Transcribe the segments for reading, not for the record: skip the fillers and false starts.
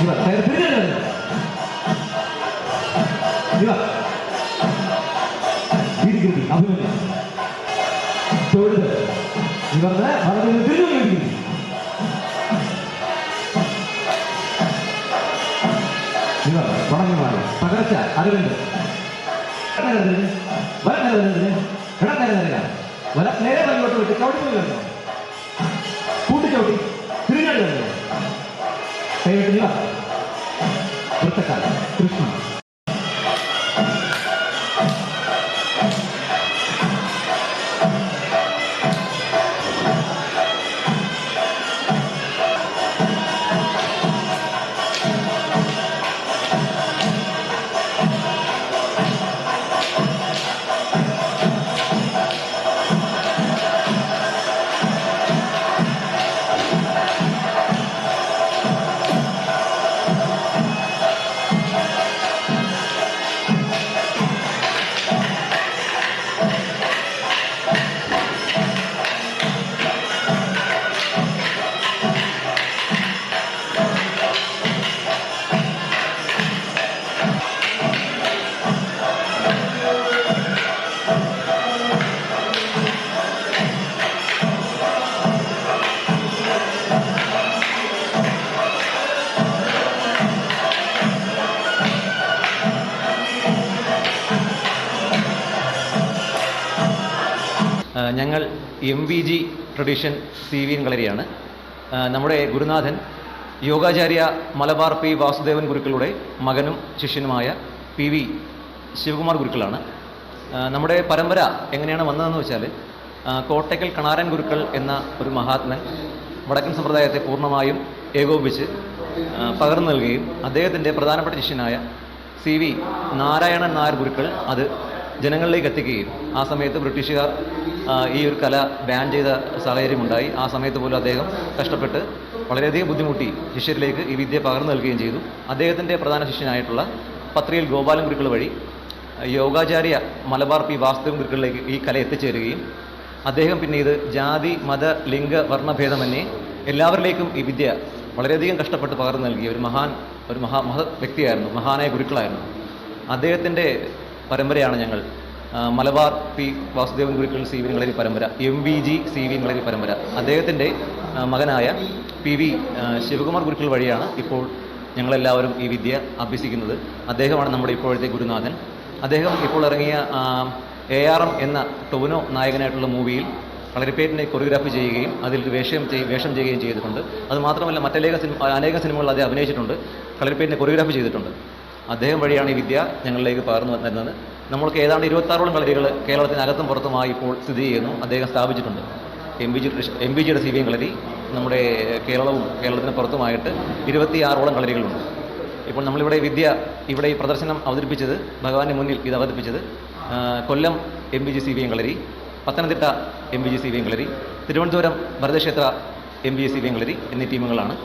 ഇവർ തിരിഞ്ഞു ഇവർ തിരികൃതി അഭിമന്യു തൊഴുത് ഇവരുടെ വളരെ തിരിഞ്ഞു ഇവർ തുടങ്ങി മാറി പകർച്ച അറിവുണ്ട് വല നേരെ മുന്നോട്ട് വിട്ട് ചവിട്ടിപ്പോയി കണ്ടോ കൂട്ടിച്ചവിട്ടി തിരിഞ്ഞാടി കണ്ടോ കൈവിട്ട് വൃത്തക്കാരൻ കൃഷ്ണൻ ഞങ്ങൾ MVG ട്രഡീഷൻ CV കളരിയാണ്. നമ്മുടെ ഗുരുനാഥൻ യോഗാചാര്യ മലബാർ P വാസുദേവൻ ഗുരുക്കളുടെ മകനും ശിഷ്യനുമായ PV ശിവകുമാർ ഗുരുക്കളാണ്. നമ്മുടെ പരമ്പര എങ്ങനെയാണ് വന്നതെന്ന് വെച്ചാൽ കോട്ടയ്ക്കൽ കണാരൻ ഗുരുക്കൾ എന്ന ഒരു മഹാത്മൻ വടക്കൻ സമ്പ്രദായത്തെ പൂർണ്ണമായും ഏകോപിപ്പിച്ച് പകർന്നു നൽകുകയും അദ്ദേഹത്തിൻ്റെ പ്രധാനപ്പെട്ട ശിഷ്യനായ CV നാരായണൻ നായർ ഗുരുക്കൾ അത് ജനങ്ങളിലേക്ക് എത്തിക്കുകയും ആ സമയത്ത് ബ്രിട്ടീഷുകാർ ഈ ഒരു കല ബാൻ ചെയ്ത സാഹചര്യമുണ്ടായി. ആ സമയത്ത് പോലും അദ്ദേഹം കഷ്ടപ്പെട്ട് വളരെയധികം ബുദ്ധിമുട്ടി ശിഷ്യരിലേക്ക് ഈ വിദ്യ പകർന്നു നൽകുകയും ചെയ്തു. അദ്ദേഹത്തിൻ്റെ പ്രധാന ശിഷ്യനായിട്ടുള്ള പത്രിയിൽ ഗോപാലൻ ഗുരുക്കൾ വഴി യോഗാചാര്യ മലബാർ P വാസുദേവൻ ഗുരുക്കളിലേക്ക് ഈ കല എത്തിച്ചേരുകയും അദ്ദേഹം പിന്നെ ഇത് ജാതി മത ലിംഗ വർണ്ണഭേദമന്യേ എല്ലാവരിലേക്കും ഈ വിദ്യ വളരെയധികം കഷ്ടപ്പെട്ട് പകർന്നു നൽകിയ ഒരു മഹത് വ്യക്തിയായിരുന്നു, മഹാനായ ഗുരുക്കളായിരുന്നു. അദ്ദേഹത്തിൻ്റെ പരമ്പരയാണ് ഞങ്ങൾ മലബാർ P വാസുദേവൻ ഗുരുക്കൾ CV കളരി പരമ്പര, MVG CV കളരി പരമ്പര. അദ്ദേഹത്തിൻ്റെ മകനായ PV ശിവകുമാർ ഗുരുക്കൾ വഴിയാണ് ഇപ്പോൾ ഞങ്ങളെല്ലാവരും ഈ വിദ്യ അഭ്യസിക്കുന്നത്. അദ്ദേഹമാണ് നമ്മുടെ ഇപ്പോഴത്തെ ഗുരുനാഥൻ. അദ്ദേഹം ഇപ്പോൾ ഇറങ്ങിയ ARM എന്ന ടൊവിനോ നായകനായിട്ടുള്ള മൂവിയിൽ കളരിപ്പയറ്റിനെ കൊറിയോഗ്രാഫി ചെയ്യുകയും അതിൽ വേഷം ചെയ്യുകയും ചെയ്തിട്ടുണ്ട്. അതുമാത്രമല്ല അനേകം സിനിമകളിൽ അദ്ദേഹം അഭിനയിച്ചിട്ടുണ്ട്, കളരിപ്പയറ്റിനെ കൊറിയോഗ്രാഫി ചെയ്തിട്ടുണ്ട്. അദ്ദേഹം വഴിയാണ് ഈ വിദ്യ ഞങ്ങളിലേക്ക് പകർന്നു വരുന്നത്. നമ്മൾക്ക് ഏതാണ്ട് 26ഓളം കളരികൾ കേരളത്തിനകത്തും പുറത്തുമായി ഇപ്പോൾ സ്ഥിതി ചെയ്യുന്നു. അദ്ദേഹം സ്ഥാപിച്ചിട്ടുണ്ട്. MVGയുടെ CV കളരി നമ്മുടെ കേരളത്തിന് പുറത്തുമായിട്ട് 26ഓളം കളരികളുണ്ട്. ഇപ്പോൾ നമ്മളിവിടെ ഇവിടെ ഈ പ്രദർശനം അവതരിപ്പിച്ചത്, ഭഗവാന്റെ മുന്നിൽ ഇത് അവതരിപ്പിച്ചത് കൊല്ലം MVG CV കളരി, പത്തനംതിട്ട MVG CV കളരി, തിരുവനന്തപുരം ഭരതക്ഷേത്ര MVG CV കളരി എന്നീ ടീമുകളാണ്.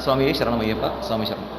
സ്വാമിയെ ശരണമയ്യപ്പ, സ്വാമി ശരണം.